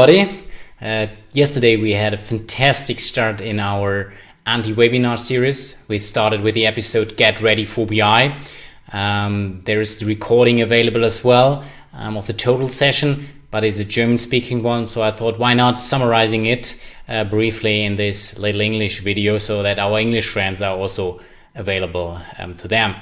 Everybody. Yesterday we had a fantastic start in our anti-webinar series. We started with the episode Get Ready for BI. There is the recording available as well of the total session, but it's a German-speaking one, so I thought why not summarizing it briefly in this little English video so that our English friends are also available to them.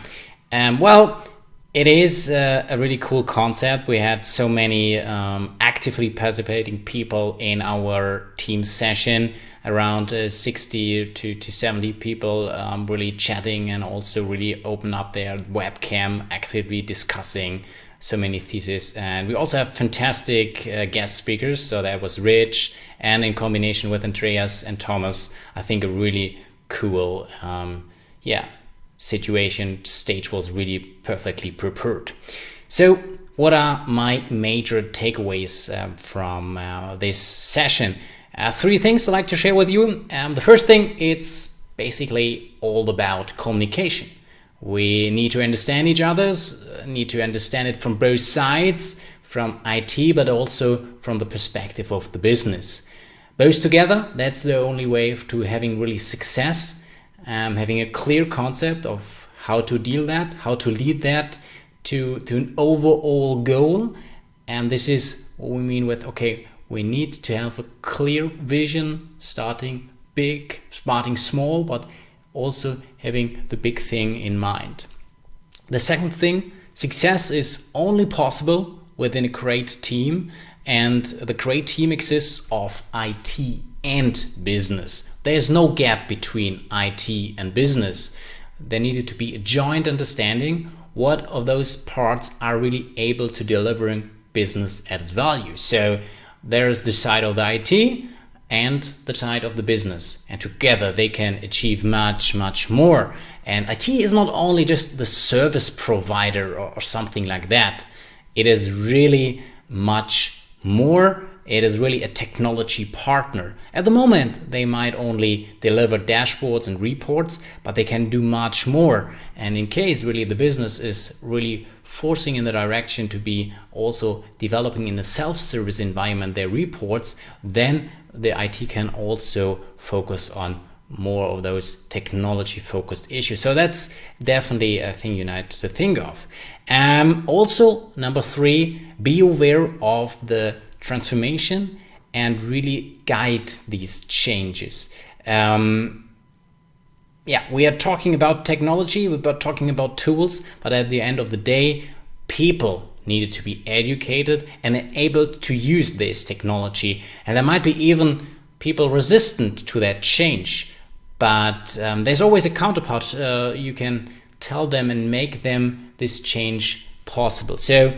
It is a really cool concept. We had so many actively participating people in our team session, around 60 to 70 people really chatting and also really open up their webcam, actively discussing so many theses. And we also have fantastic guest speakers. So that was Rich, and in combination with Andreas and Thomas, I think a really cool situation. Stage was really perfectly prepared. So what are my major takeaways from this session? Three things I'd like to share with you. The first thing, it's basically all about communication. We need to understand each other's, need to understand it from both sides, from IT, but also from the perspective of the business. Both together, that's the only way to having really success. Having a clear concept of how to deal that, how to lead that to an overall goal. And this is what we mean with, okay, we need to have a clear vision, starting big, starting small, but also having the big thing in mind. The second thing, success is only possible within a great team, and the great team exists of IT and business. There's no gap between IT and business. There needed to be a joint understanding what of those parts are really able to delivering business added value. So there's the side of the IT and the side of the business, and together they can achieve much more. And IT is not only just the service provider or something like that. It is really much more. It is really a technology partner. At the moment, they might only deliver dashboards and reports, but they can do much more. And in case really the business is really forcing in the direction to be also developing in a self-service environment their reports, then the IT can also focus on more of those technology-focused issues. So that's definitely a thing you need to think of. Also, number three, be aware of the transformation and really guide these changes. We are talking about technology, we're talking about tools, but at the end of the day, people needed to be educated and able to use this technology. And there might be even people resistant to that change, but there's always a counterpart. You can tell them and make them this change possible. So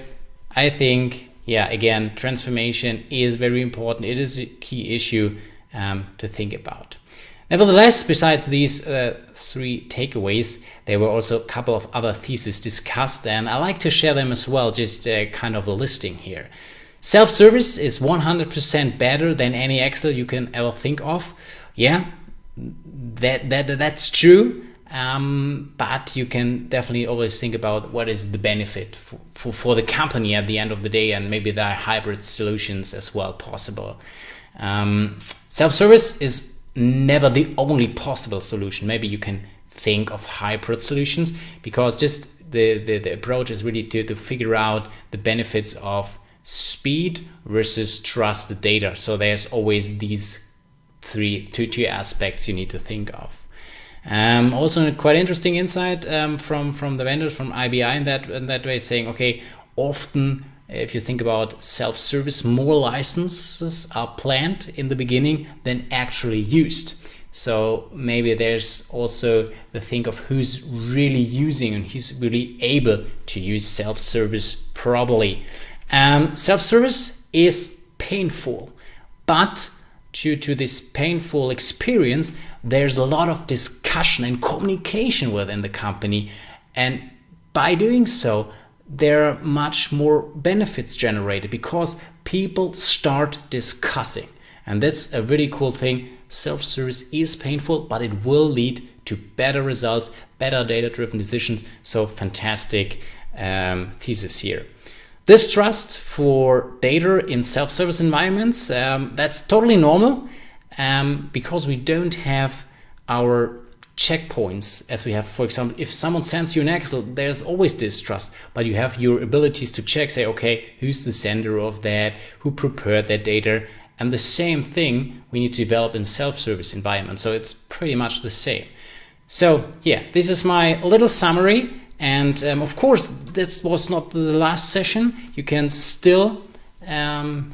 I think, again, transformation is very important. It is a key issue to think about. Nevertheless, besides these three takeaways, there were also a couple of other theses discussed, and I like to share them as well, just kind of a listing here. Self-service is 100% better than any Excel you can ever think of. That's true. But you can definitely always think about what is the benefit for the company at the end of the day, and maybe there are hybrid solutions as well possible. Self-service is never the only possible solution. Maybe you can think of hybrid solutions, because just the approach is really to figure out the benefits of speed versus trusted data. So there's always these two aspects you need to think of. Also a quite interesting insight from the vendors, from IBI in that way, saying, okay, often if you think about self-service, more licenses are planned in the beginning than actually used. So maybe there's also the think of who's really using and who's really able to use self-service properly. Self-service is painful, but due to this painful experience, there's a lot of discussion and communication within the company. And by doing so, there are much more benefits generated because people start discussing. And that's a really cool thing. Self-service is painful, but it will lead to better results, better data-driven decisions. So fantastic thesis here. distrust for data in self-service environments. That's totally normal because we don't have our checkpoints as we have. For example, if someone sends you an Excel, there's always distrust, but you have your abilities to check, say, okay, who's the sender of that, who prepared that data, and the same thing we need to develop in self-service environment. So it's pretty much the same. So yeah, this is my little summary. And of course, this was not the last session. You can still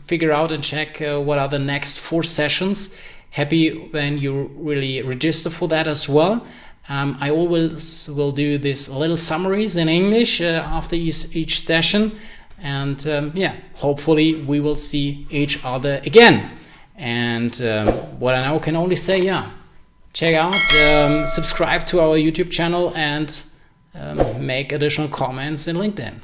figure out and check what are the next 4 sessions. Happy when you really register for that as well. I always will do these little summaries in English after each session. And yeah, hopefully we will see each other again. And what I now can only say, yeah, check out, subscribe to our YouTube channel, and make additional comments in LinkedIn.